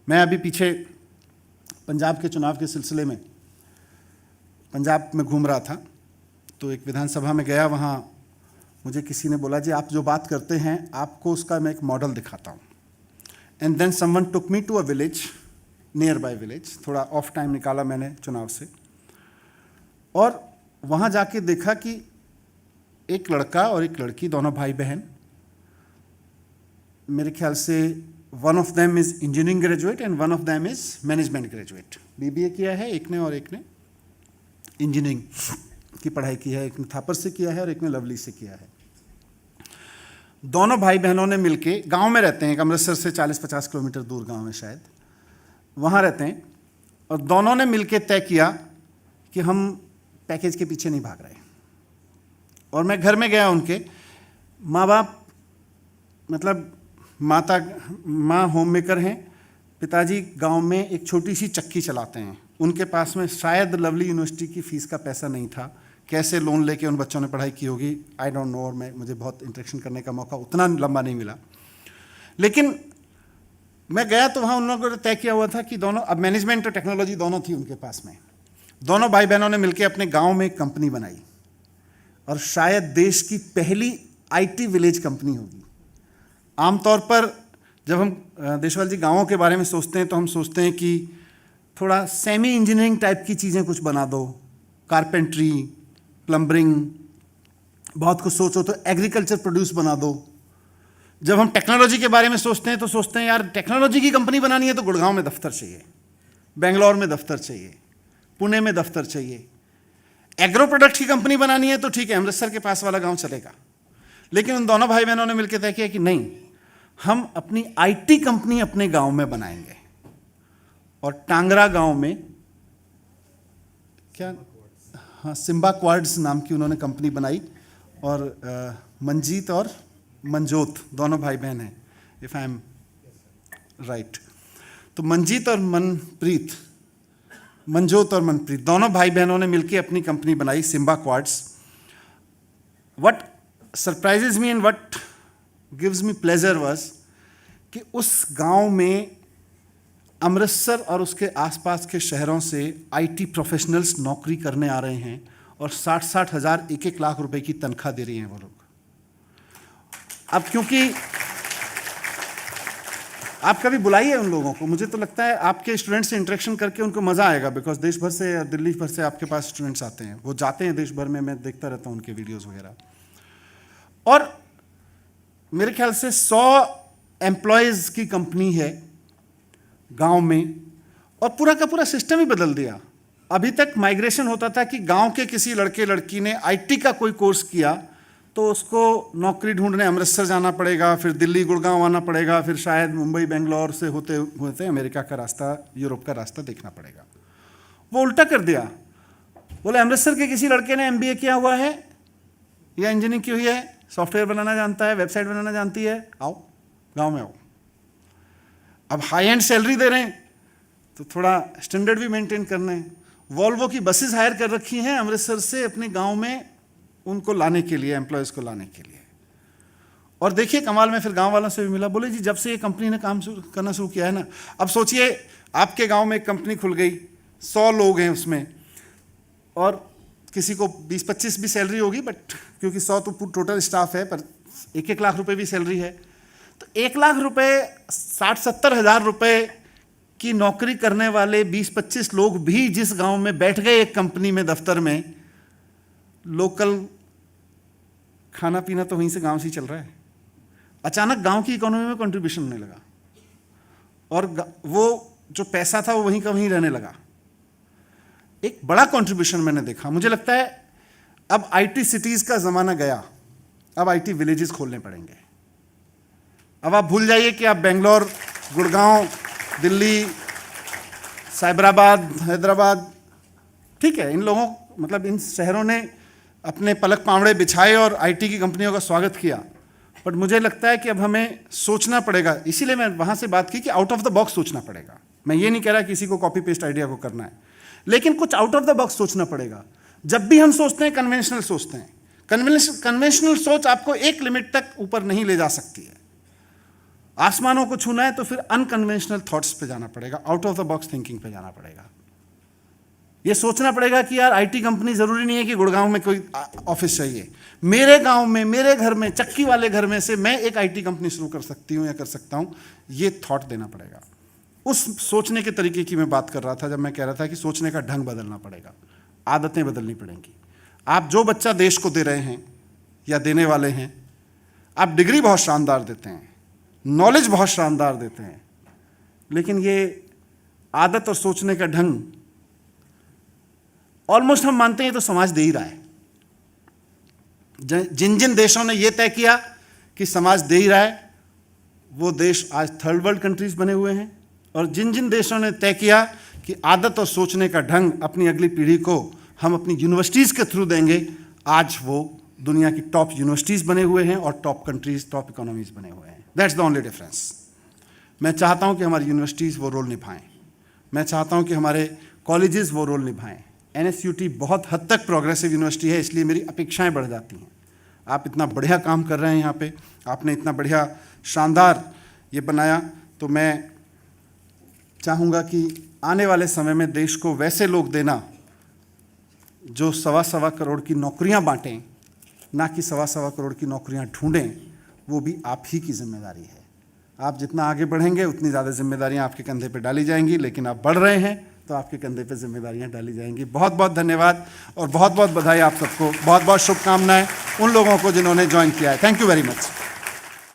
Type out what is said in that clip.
मैं अभी पीछे पंजाब के चुनाव के सिलसिले में पंजाब में घूम रहा था, तो एक विधानसभा में गया। वहाँ मुझे किसी ने बोला, जी आप जो बात करते हैं आपको उसका मैं एक मॉडल दिखाता हूँ। And then someone took me to a village, nearby village. थोड़ा ऑफ टाइम निकाला मैंने चुनाव से, और वहाँ जाके देखा कि एक लड़का और एक लड़की, दोनों भाई बहन, मेरे ख्याल से one of them is engineering graduate and one of them is management graduate. BBA किया है एक ने, और एक ने इंजीनियरिंग की पढ़ाई की है। एक ने थापर से किया है और एक ने लवली से किया है। दोनों भाई बहनों ने मिलके, गांव में रहते हैं, अमृतसर से 40-50 किलोमीटर दूर गांव है शायद, वहाँ रहते हैं, और दोनों ने मिलके तय किया कि हम पैकेज के पीछे नहीं भाग रहे। और मैं घर में गया उनके, माँ बाप, मतलब माँ होम मेकर हैं, पिताजी गांव में एक छोटी सी चक्की चलाते हैं। उनके पास में शायद लवली यूनिवर्सिटी की फ़ीस का पैसा नहीं था, कैसे लोन लेके उन बच्चों ने पढ़ाई की होगी, आई डोंट नो। और मुझे बहुत इंटरेक्शन करने का मौका उतना लंबा नहीं मिला, लेकिन मैं गया तो वहाँ उन लोगों ने तय किया हुआ था कि दोनों, अब मैनेजमेंट और टेक्नोलॉजी दोनों थी उनके पास में। दोनों भाई बहनों ने मिलकर अपने गाँव में एक कंपनी बनाई, और शायद देश की पहली IT विलेज कंपनी होगी। आमतौर पर जब हम देशवाल जी गाँवों के बारे में सोचते हैं तो हम सोचते हैं कि थोड़ा सेमी इंजीनियरिंग टाइप की चीज़ें कुछ बना दो, कारपेंट्री, प्लम्बरिंग, बहुत कुछ सोचो तो एग्रीकल्चर प्रोड्यूस बना दो। जब हम टेक्नोलॉजी के बारे में सोचते हैं तो सोचते हैं यार टेक्नोलॉजी की कंपनी बनानी है तो गुड़गांव में दफ्तर चाहिए, बेंगलोर में दफ्तर चाहिए, पुणे में दफ्तर चाहिए। एग्रो प्रोडक्ट की कंपनी बनानी है तो ठीक है, अमृतसर के पास वाला गाँव चलेगा। लेकिन उन दोनों भाई बहनों ने मिलकर तय किया कि नहीं, हम अपनी IT कंपनी अपने गांव में बनाएंगे। और टांगरा गांव में क्या, हाँ, सिम्बा क्वार्ट्स नाम की उन्होंने कंपनी बनाई। और मंजीत और मंजोत दोनों भाई बहन हैं, इफ़ आई एम राइट। तो मंजीत और मंजोत और मनप्रीत दोनों भाई बहनों ने मिलकर अपनी कंपनी बनाई, Simba Quartz. What surprises me and what gives me pleasure was कि उस गांव में अमृतसर और उसके आसपास के शहरों से IT प्रोफेशनल्स नौकरी करने आ रहे हैं, और 60-60 हज़ार, 1-1 लाख रुपए की तनख्वाह दे रही हैं वो लोग। अब क्योंकि आप कभी बुलाइए उन लोगों को, मुझे तो लगता है आपके स्टूडेंट से इंटरेक्शन करके उनको मज़ा आएगा, बिकॉज देश भर से या दिल्ली भर से आपके पास स्टूडेंट्स आते हैं, वो जाते हैं देश भर में, मैं देखता रहता हूँ उनके वीडियोज़ वगैरह। और मेरे ख्याल से 100 एम्प्लॉयज़ की कंपनी है गांव में, और पूरा का पूरा सिस्टम ही बदल दिया। अभी तक माइग्रेशन होता था कि गांव के किसी लड़के लड़की ने IT का कोई कोर्स किया तो उसको नौकरी ढूंढने अमृतसर जाना पड़ेगा, फिर दिल्ली गुड़गांव आना पड़ेगा, फिर शायद मुंबई बेंगलोर से होते होते अमेरिका का रास्ता, यूरोप का रास्ता देखना पड़ेगा। वो उल्टा कर दिया, बोले अमृतसर के किसी लड़के ने MBA किया हुआ है या इंजीनियरिंग की हुई है, सॉफ्टवेयर बनाना जानता है, वेबसाइट बनाना जानती है, आओ गांव में आओ। अब हाई एंड सैलरी दे रहे हैं तो थोड़ा स्टैंडर्ड भी मेंटेन करना है। वॉल्वो की बसेस हायर कर रखी हैं अमृतसर से अपने गांव में उनको लाने के लिए, एम्प्लॉयज़ को लाने के लिए। और देखिए कमाल में, फिर गांव वालों से भी मिला, बोले जी जब से ये कंपनी ने काम करना शुरू किया है ना, अब सोचिए आपके गाँव में एक कंपनी खुल गई, 100 लोग हैं उसमें, और किसी को 20-25 भी सैलरी होगी, बट क्योंकि 100 तो टोटल स्टाफ है, पर 1-1 लाख रुपए भी सैलरी है, तो 1 लाख रुपए, 60-70 हज़ार रुपए की नौकरी करने वाले 20-25 लोग भी जिस गांव में बैठ गए एक कंपनी में, दफ्तर में, लोकल खाना पीना तो वहीं से गांव से ही चल रहा है। अचानक गांव की इकोनॉमी में कंट्रीब्यूशन होने लगा, और वो जो पैसा था वो वहीं का वहीं रहने लगा। एक बड़ा कंट्रीब्यूशन मैंने देखा। मुझे लगता है अब IT सिटीज़ का ज़माना गया, अब IT विलेजेस खोलने पड़ेंगे। अब आप भूल जाइए कि आप बेंगलोर, गुड़गांव, दिल्ली, साइबराबाद, हैदराबाद, ठीक है, इन लोगों, मतलब इन शहरों ने अपने पलक पावड़े बिछाए और IT की कंपनियों का स्वागत किया, बट मुझे लगता है कि अब हमें सोचना पड़ेगा। इसीलिए मैं वहाँ से बात की कि आउट ऑफ द बॉक्स सोचना पड़ेगा। मैं ये नहीं कह रहा किसी को कॉपी पेस्ट आइडिया को करना है, लेकिन कुछ आउट ऑफ द बॉक्स सोचना पड़ेगा। जब भी हम सोचते हैं कन्वेंशनल सोचते हैं, कन्वेंशनल सोच आपको एक लिमिट तक ऊपर नहीं ले जा सकती है। आसमानों को छूना है तो फिर अनकन्वेंशनल थॉट्स पे जाना पड़ेगा, out of the box thinking पे जाना पड़ेगा। ये सोचना पड़ेगा कि यार आईटी कंपनी जरूरी नहीं है कि गुड़गांव में कोई ऑफिस चाहिए, मेरे गांव में, मेरे घर में, चक्की वाले घर में से मैं एक आईटी कंपनी शुरू कर सकती हूं या कर सकता हूं, ये थॉट देना पड़ेगा। उस सोचने के तरीके की मैं बात कर रहा था जब मैं कह रहा था कि सोचने का ढंग बदलना पड़ेगा, आदतें बदलनी पड़ेंगी। आप जो बच्चा देश को दे रहे हैं या देने वाले हैं, आप डिग्री बहुत शानदार देते हैं, नॉलेज बहुत शानदार देते हैं, लेकिन ये आदत और सोचने का ढंग ऑलमोस्ट हम मानते हैं तो समाज दे ही रहा है। जिन जिन देशों ने यह तय किया कि समाज दे ही रहा है, वो देश आज थर्ड वर्ल्ड कंट्रीज बने हुए हैं, और जिन जिन देशों ने तय किया कि आदत और सोचने का ढंग अपनी अगली पीढ़ी को हम अपनी यूनिवर्सिटीज के थ्रू देंगे, आज वो दुनिया की टॉप यूनिवर्सिटीज बने हुए हैं और टॉप कंट्रीज, टॉप इकोनॉमीज बने हुए हैं। That's the only difference. मैं चाहता हूं कि हमारी यूनिवर्सिटीज वो रोल निभाएं, मैं चाहता हूं कि हमारे कॉलेजेस वो रोल निभाएं। NSUT बहुत हद तक प्रोग्रेसिव यूनिवर्सिटी है, इसलिए मेरी अपेक्षाएं बढ़ जाती हैं। आप इतना बढ़िया काम कर रहे हैं यहाँ पे, आपने इतना बढ़िया शानदार ये बनाया, तो मैं चाहूँगा कि आने वाले समय में देश को वैसे लोग देना जो 1.25 करोड़ की नौकरियाँ बांटें, ना कि 1.25 करोड़ की नौकरियाँ ढूंढें, वो भी आप ही की जिम्मेदारी है। आप जितना आगे बढ़ेंगे उतनी ज़्यादा जिम्मेदारियाँ आपके कंधे पे डाली जाएंगी, लेकिन आप बढ़ रहे हैं तो आपके कंधे पे जिम्मेदारियां डाली जाएंगी। बहुत बहुत धन्यवाद और बहुत बहुत बधाई आप सबको, बहुत बहुत शुभकामनाएं उन लोगों को जिन्होंने ज्वाइन किया है। Thank you very much.